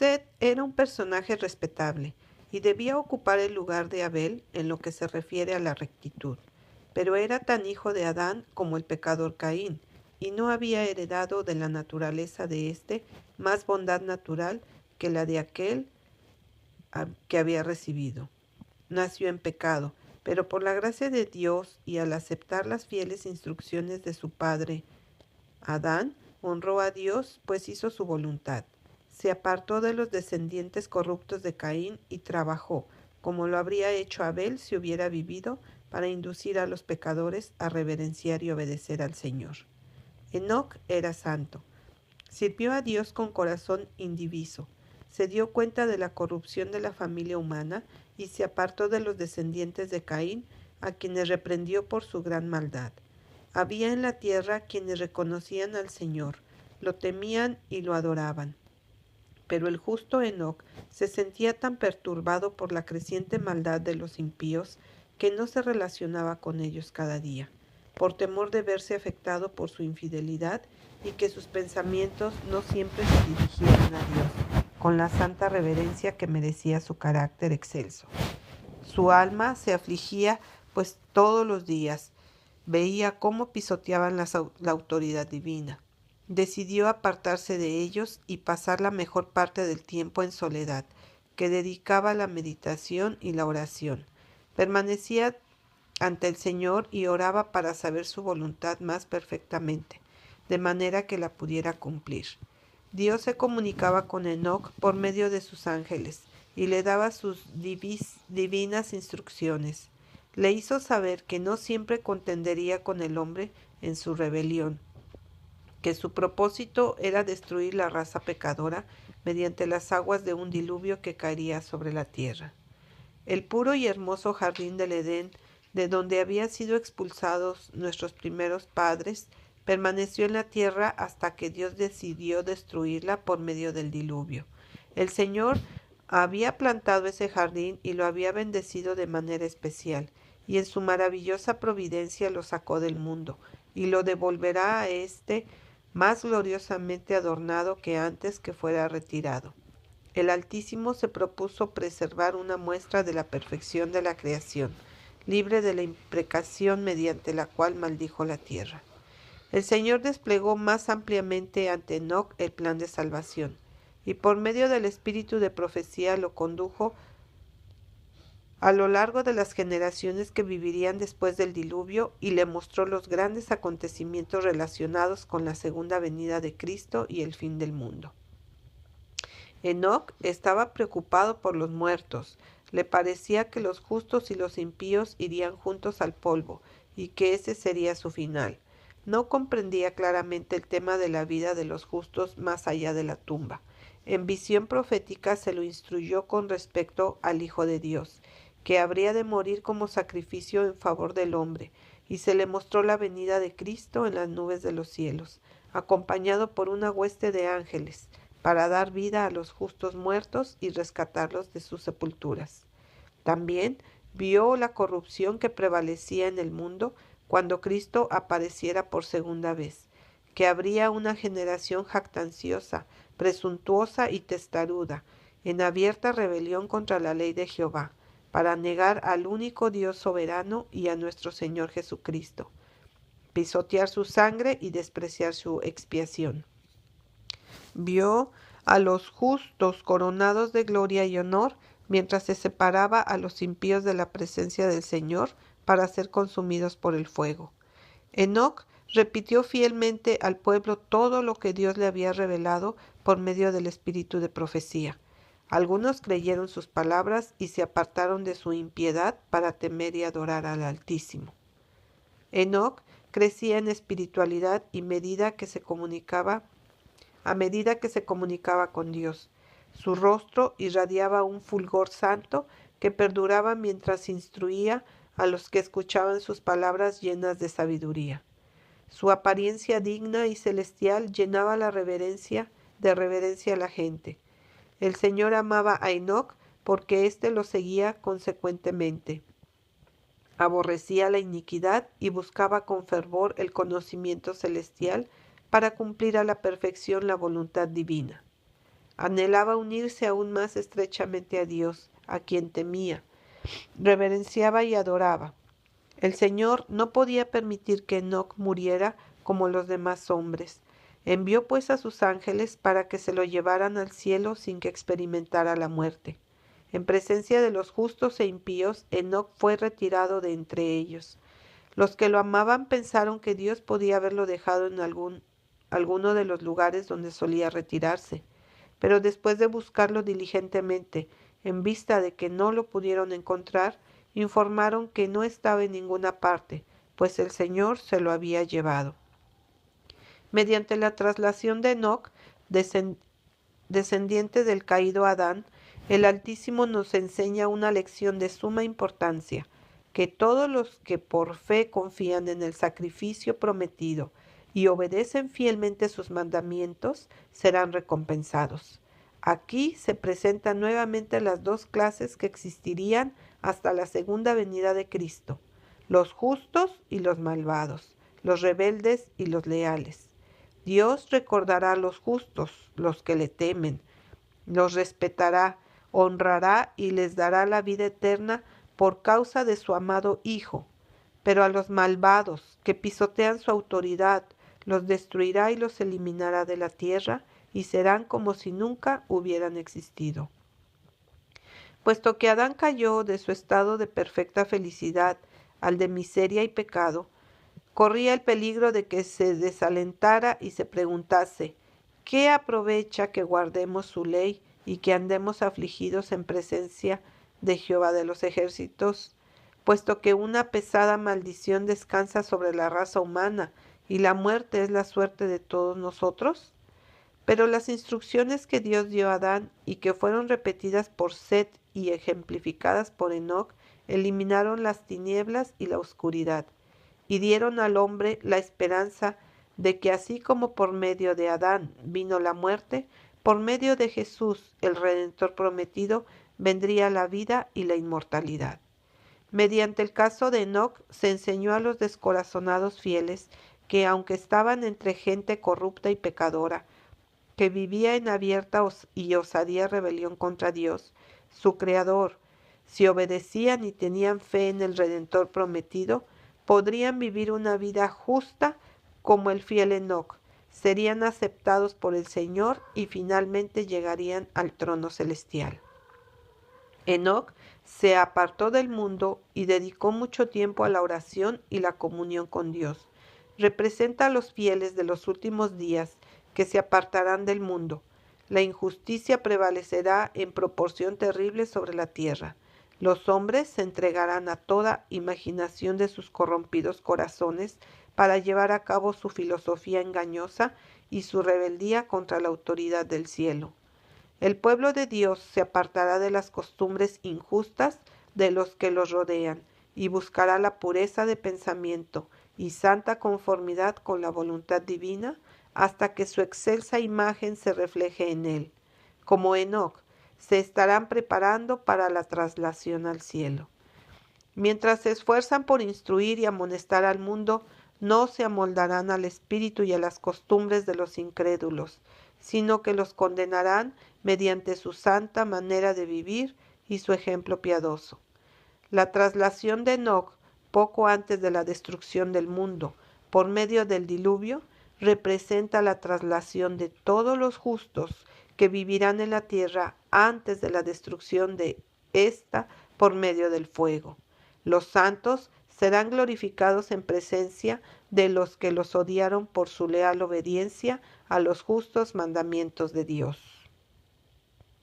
Set era un personaje respetable y debía ocupar el lugar de Abel en lo que se refiere a la rectitud, pero era tan hijo de Adán como el pecador Caín, y no había heredado de la naturaleza de éste más bondad natural que la de aquel que había recibido. Nació en pecado, pero por la gracia de Dios y al aceptar las fieles instrucciones de su padre Adán, honró a Dios, pues hizo su voluntad. Se apartó de los descendientes corruptos de Caín y trabajó, como lo habría hecho Abel si hubiera vivido, para inducir a los pecadores a reverenciar y obedecer al Señor. Enoc era santo. Sirvió a Dios con corazón indiviso. Se dio cuenta de la corrupción de la familia humana y se apartó de los descendientes de Caín, a quienes reprendió por su gran maldad. Había en la tierra quienes reconocían al Señor, lo temían y lo adoraban. Pero el justo Enoc se sentía tan perturbado por la creciente maldad de los impíos que no se relacionaba con ellos cada día, por temor de verse afectado por su infidelidad y que sus pensamientos no siempre se dirigieran a Dios, con la santa reverencia que merecía su carácter excelso. Su alma se afligía, pues todos los días veía cómo pisoteaban la autoridad divina. Decidió apartarse de ellos y pasar la mejor parte del tiempo en soledad, que dedicaba a la meditación y la oración. Permanecía ante el Señor y oraba para saber su voluntad más perfectamente, de manera que la pudiera cumplir. Dios se comunicaba con Enoc por medio de sus ángeles y le daba sus divinas instrucciones. Le hizo saber que no siempre contendería con el hombre en su rebelión, que su propósito era destruir la raza pecadora mediante las aguas de un diluvio que caería sobre la tierra. El puro y hermoso jardín del Edén, de donde habían sido expulsados nuestros primeros padres, permaneció en la tierra hasta que Dios decidió destruirla por medio del diluvio. El Señor había plantado ese jardín y lo había bendecido de manera especial, y en su maravillosa providencia lo sacó del mundo, y lo devolverá a éste más gloriosamente adornado que antes que fuera retirado. El Altísimo se propuso preservar una muestra de la perfección de la creación, libre de la imprecación mediante la cual maldijo la tierra. El Señor desplegó más ampliamente ante Enoc el plan de salvación, y por medio del espíritu de profecía lo condujo a lo largo de las generaciones que vivirían después del diluvio y le mostró los grandes acontecimientos relacionados con la segunda venida de Cristo y el fin del mundo. Enoc estaba preocupado por los muertos. Le parecía que los justos y los impíos irían juntos al polvo y que ese sería su final. No comprendía claramente el tema de la vida de los justos más allá de la tumba. En visión profética se lo instruyó con respecto al Hijo de Dios, que habría de morir como sacrificio en favor del hombre, y se le mostró la venida de Cristo en las nubes de los cielos, acompañado por una hueste de ángeles, para dar vida a los justos muertos y rescatarlos de sus sepulturas. También vio la corrupción que prevalecía en el mundo cuando Cristo apareciera por segunda vez, que habría una generación jactanciosa, presuntuosa y testaruda, en abierta rebelión contra la ley de Jehová, para negar al único Dios soberano y a nuestro Señor Jesucristo, pisotear su sangre y despreciar su expiación. Vio a los justos coronados de gloria y honor, mientras se separaba a los impíos de la presencia del Señor para ser consumidos por el fuego. Enoc repitió fielmente al pueblo todo lo que Dios le había revelado por medio del espíritu de profecía. Algunos creyeron sus palabras y se apartaron de su impiedad para temer y adorar al Altísimo. Enoc crecía en espiritualidad a medida que se comunicaba con Dios. Su rostro irradiaba un fulgor santo que perduraba mientras instruía a los que escuchaban sus palabras llenas de sabiduría. Su apariencia digna y celestial llenaba de reverencia a la gente. El Señor amaba a Enoc porque éste lo seguía consecuentemente. Aborrecía la iniquidad y buscaba con fervor el conocimiento celestial para cumplir a la perfección la voluntad divina. Anhelaba unirse aún más estrechamente a Dios, a quien temía, reverenciaba y adoraba. El Señor no podía permitir que Enoc muriera como los demás hombres. Envió pues a sus ángeles para que se lo llevaran al cielo sin que experimentara la muerte. En presencia de los justos e impíos, Enoc fue retirado de entre ellos. Los que lo amaban pensaron que Dios podía haberlo dejado en alguno de los lugares donde solía retirarse, pero después de buscarlo diligentemente, en vista de que no lo pudieron encontrar, informaron que no estaba en ninguna parte, pues el Señor se lo había llevado. Mediante la traslación de Enoc, descendiente del caído Adán, el Altísimo nos enseña una lección de suma importancia, que todos los que por fe confían en el sacrificio prometido y obedecen fielmente sus mandamientos serán recompensados. Aquí se presentan nuevamente las dos clases que existirían hasta la segunda venida de Cristo: los justos y los malvados, los rebeldes y los leales. Dios recordará a los justos, los que le temen, los respetará, honrará y les dará la vida eterna por causa de su amado Hijo. Pero a los malvados, que pisotean su autoridad, los destruirá y los eliminará de la tierra, y serán como si nunca hubieran existido. Puesto que Adán cayó de su estado de perfecta felicidad al de miseria y pecado, corría el peligro de que se desalentara y se preguntase: ¿qué aprovecha que guardemos su ley y que andemos afligidos en presencia de Jehová de los ejércitos? Puesto que una pesada maldición descansa sobre la raza humana y la muerte es la suerte de todos nosotros. Pero las instrucciones que Dios dio a Adán y que fueron repetidas por Set y ejemplificadas por Enoc eliminaron las tinieblas y la oscuridad, y dieron al hombre la esperanza de que así como por medio de Adán vino la muerte, por medio de Jesús, el Redentor prometido, vendría la vida y la inmortalidad. Mediante el caso de Enoc se enseñó a los descorazonados fieles que, aunque estaban entre gente corrupta y pecadora, que vivía en abierta y osadía rebelión contra Dios, su Creador, si obedecían y tenían fe en el Redentor prometido, podrían vivir una vida justa como el fiel Enoc, serían aceptados por el Señor y finalmente llegarían al trono celestial. Enoc se apartó del mundo y dedicó mucho tiempo a la oración y la comunión con Dios. Representa a los fieles de los últimos días que se apartarán del mundo. La injusticia prevalecerá en proporción terrible sobre la tierra. Los hombres se entregarán a toda imaginación de sus corrompidos corazones para llevar a cabo su filosofía engañosa y su rebeldía contra la autoridad del cielo. El pueblo de Dios se apartará de las costumbres injustas de los que los rodean y buscará la pureza de pensamiento y santa conformidad con la voluntad divina hasta que su excelsa imagen se refleje en él. Como Enoc, se estarán preparando para la traslación al cielo. Mientras se esfuerzan por instruir y amonestar al mundo, no se amoldarán al espíritu y a las costumbres de los incrédulos, sino que los condenarán mediante su santa manera de vivir y su ejemplo piadoso. La traslación de Enoc, poco antes de la destrucción del mundo, por medio del diluvio, representa la traslación de todos los justos que vivirán en la tierra antes de la destrucción de ésta por medio del fuego. Los santos serán glorificados en presencia de los que los odiaron por su leal obediencia a los justos mandamientos de Dios.